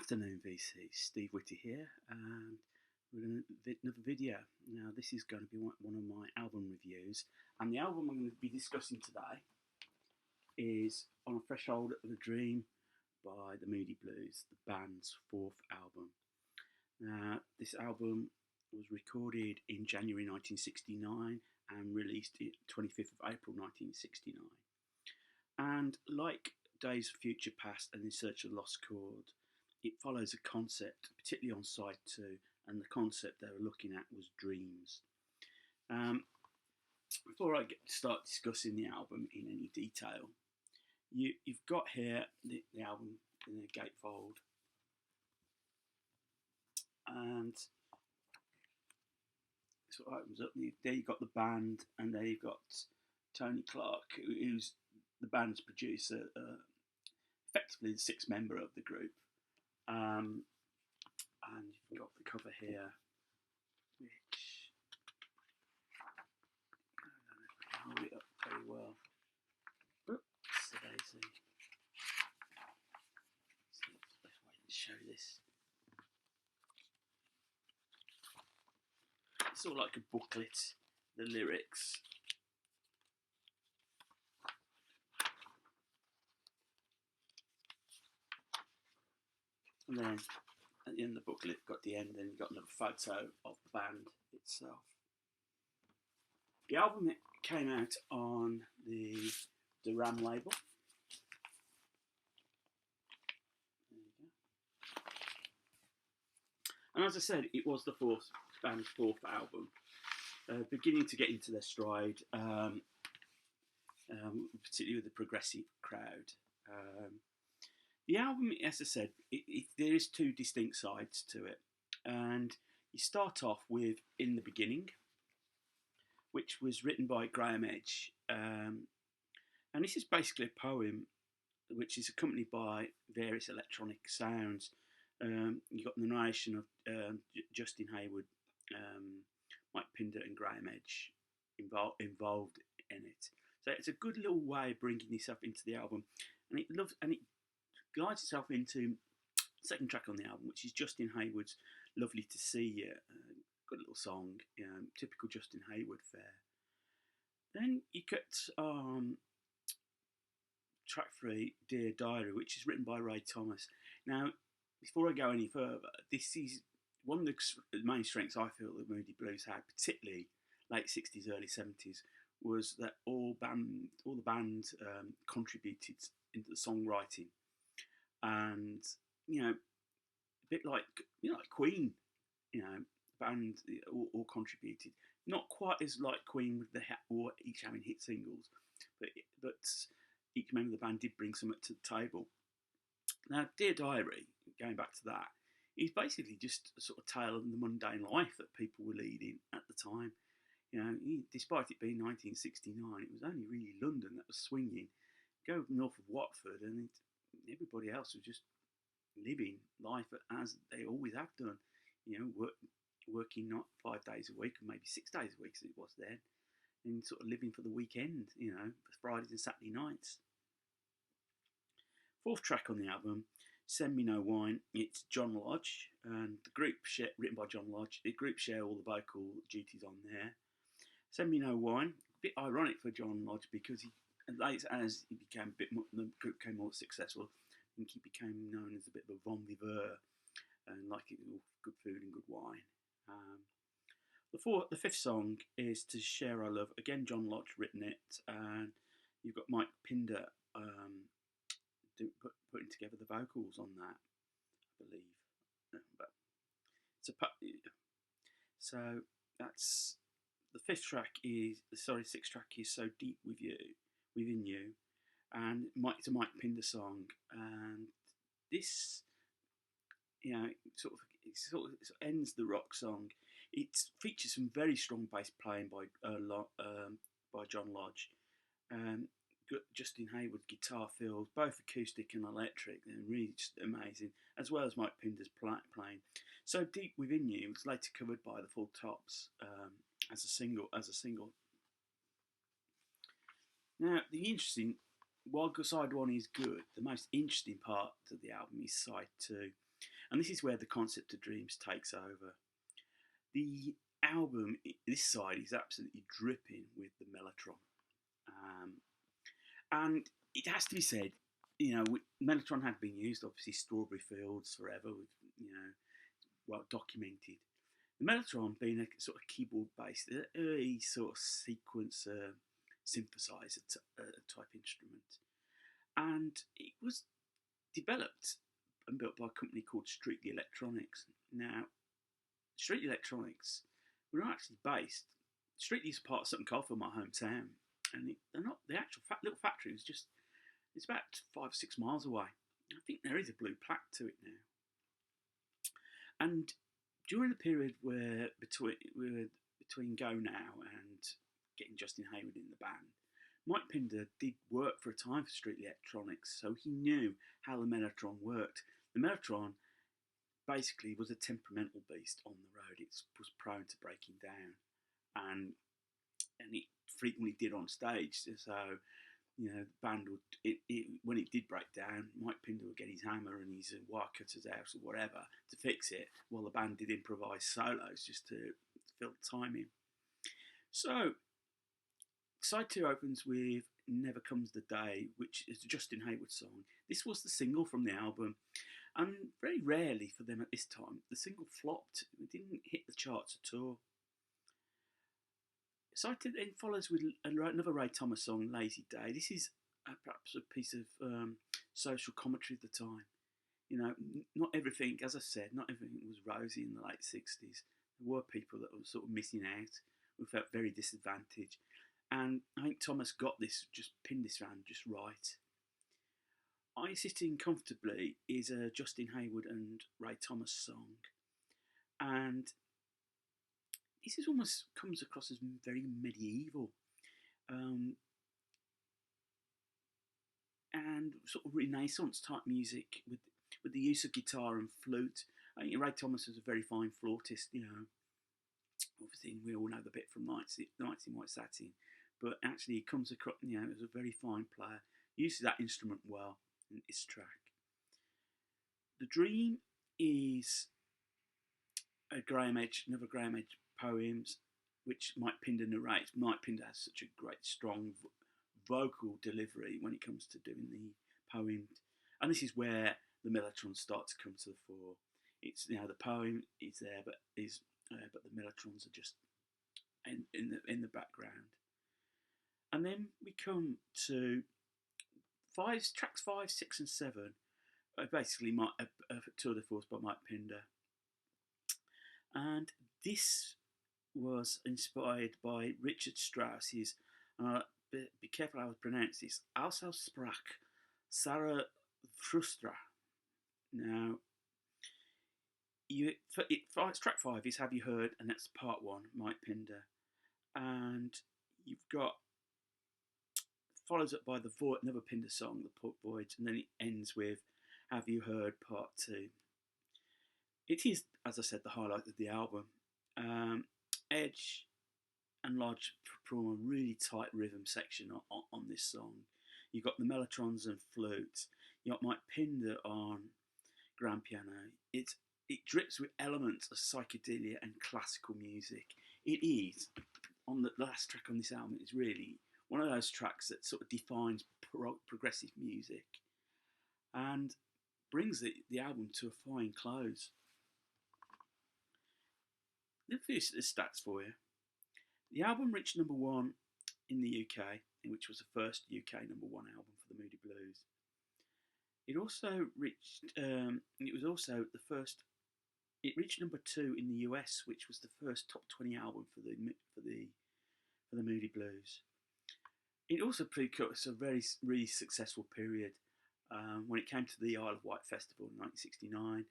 Afternoon VC, Steve Whitty here, and we're going to another video. Now this is going to be one of my album reviews, and the album I'm going to be discussing today is On a Threshold of a Dream by the Moody Blues, the band's fourth album. Now this album was recorded in January 1969 and released on 25th of April 1969. And like Days of Future Past and In Search of the Lost Chord, it follows a concept, particularly on side 2, and the concept they were looking at was dreams. Before I start discussing the album in any detail, you've got here the album in a gatefold, and it sort of opens up. There you've got the band, and there you've got Tony Clark, who's the band's producer, effectively the sixth member of the group. And you've got the cover here, which I don't know if I can hold it up very well. Oops, daisy. See what's the best way to show this. It's sort of like a booklet, the lyrics. And then at the end of the booklet, you've got the end, and you've got another photo of the band itself. The album came out on the Ram label. There you go. And as I said, it was the band's fourth album, beginning to get into their stride, particularly with the progressive crowd. The album, as I said, there is two distinct sides to it, and you start off with In the Beginning, which was written by Graham Edge, and this is basically a poem which is accompanied by various electronic sounds. You've got the narration of Justin Hayward, Mike Pinder and Graham Edge involved in it. So it's a good little way of bringing this up into the album, and it glides itself into the second track on the album, which is Justin Hayward's Lovely to See You. Good little song, typical Justin Hayward fare. Then you cut track 3, Dear Diary, which is written by Ray Thomas. Now, before I go any further, this is one of the main strengths I feel that Moody Blues had, particularly late 60s, early 70s, was that all the band contributed into the songwriting. And a bit like Queen, band all contributed. Not quite as like Queen with or each having hit singles, but each member of the band did bring something to the table. Now, Dear Diary, going back to that, is basically just a sort of tale of the mundane life that people were leading at the time. Despite it being 1969, it was only really London that was swinging. Go north of Watford and everybody else was just living life as they always have done, working not 5 days a week, or maybe 6 days a week as it was then, and sort of living for the weekend, Fridays and Saturday nights. Fourth track on the album, Send Me No Wine. It's John Lodge, and the group written by John Lodge. The group share all the vocal duties on there. Send Me No Wine, a bit ironic for John Lodge because as he became a bit more, the group became more successful, I think he became known as a bit of a bon viveur and like good food and good wine. The fifth song is To Share Our Love. Again, John Lodge written it, and you've got Mike Pinder putting together the vocals on that, I believe. But so that's the sixth track is So Deep Within You, and it's a Mike Pinder song, and this, it ends the rock song. It features some very strong bass playing by John Lodge. Justin Hayward's guitar fills, both acoustic and electric, they're really just amazing, as well as Mike Pinder's playing. So Deep Within You was later covered by the Full Tops as a single. Now, while side 1 is good, the most interesting part of the album is side 2. And this is where the concept of dreams takes over. The album, this side, is absolutely dripping with the Mellotron. Um, and it has to be said, Mellotron had been used, obviously, Strawberry Fields forever, with, well documented. The Mellotron being a sort of keyboard-based, early sort of sequencer synthesizer type instrument. And it was developed and built by a company called Street Electronics. Now, Street Electronics were actually based. Street is part of Sutton Coldfield, my hometown, and they're not the actual little factory. It's about 5 or 6 miles away. I think there is a blue plaque to it now. And during the period where between Go Now and getting Justin Hayward in the band, Mike Pinder did work for a time for Street Electronics, so he knew how the Mellotron worked. The Mellotron basically was a temperamental beast on the road. It was prone to breaking down, and it frequently did on stage. So, the band would, when it did break down, Mike Pinder would get his hammer and his wire cutters out or whatever to fix it, while the band did improvise solos just to fill the time in. So, side 2 opens with Never Comes the Day, which is a Justin Hayward song. This was the single from the album, and very rarely for them at this time, the single flopped. It didn't hit the charts at all. Side 2 then follows with another Ray Thomas song, Lazy Day. This is perhaps a piece of social commentary at the time. Not everything, as I said, not everything was rosy in the late 60s. There were people that were sort of missing out, who felt very disadvantaged. And I think Thomas got this, just pinned this round just right. I Sitting Comfortably is a Justin Hayward and Ray Thomas song. And this is almost comes across as very medieval. And sort of Renaissance type music with the use of guitar and flute. I think Ray Thomas was a very fine flautist, Obviously, we all know the bit from Nights in White Satin. But actually, he comes across, as a very fine player. Uses that instrument well in this track. The Dream is another Graham Edge poems, which Mike Pinder narrates. Mike Pinder has such a great, strong vocal delivery when it comes to doing the poems. And this is where the Mellotrons start to come to the fore. It's, the poem is there, but the Mellotrons are just in the background. And then we come to tracks 5, 6, and 7. Basically, a tour de force by Mike Pinder. And this was inspired by Richard Strauss's, be careful how I pronounce this, Ausaussprach Zarathustra. Now, track 5 is Have You Heard, and that's part 1, Mike Pinder. And you've got, follows up by another Pinder song, The Port Voyage, and then it ends with Have You Heard, part 2. It is, as I said, the highlight of the album. Edge and Lodge perform a really tight rhythm section on this song. You've got the Mellotrons and flute. You've got Mike Pinder on grand piano. It drips with elements of psychedelia and classical music. It is, on the last track on this album, it's really one of those tracks that sort of defines progressive music and brings the album to a fine close. Let me finish the stats for you. The album reached number 1 in the UK, which was the first UK number 1 album for the Moody Blues. It also reached. It reached number 2 in the US, which was the first top 20 album for the Moody Blues. It also precursed a really successful period. When it came to the Isle of Wight Festival in 1969,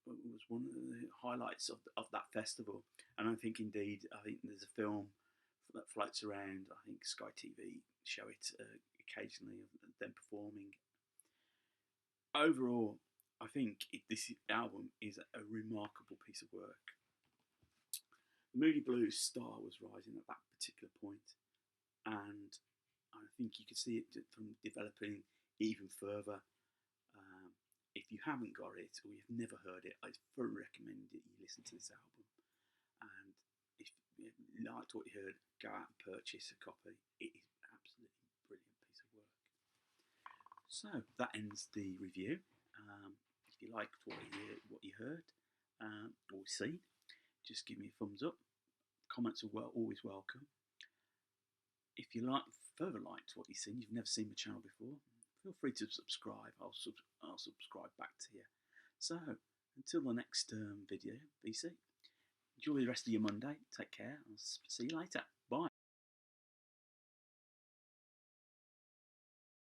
it was one of the highlights of that festival. And I think there's a film that floats around. I think Sky TV show it occasionally of them performing. Overall, I think this album is a remarkable piece of work. The Moody Blues star was rising at that particular point, and I think you could see it from developing even further. if you haven't got it or you've never heard it, I thoroughly recommend that you listen to this album. And if you liked what you heard, go out and purchase a copy. It is an absolutely brilliant piece of work. So that ends the review. If you liked what you heard or seen, just give me a thumbs up. Comments are always welcome. If you further liked what you've seen, you've never seen my channel before, feel free to subscribe. I'll subscribe back to you. So until the next video, be safe. Enjoy the rest of your Monday. Take care. I'll see you later.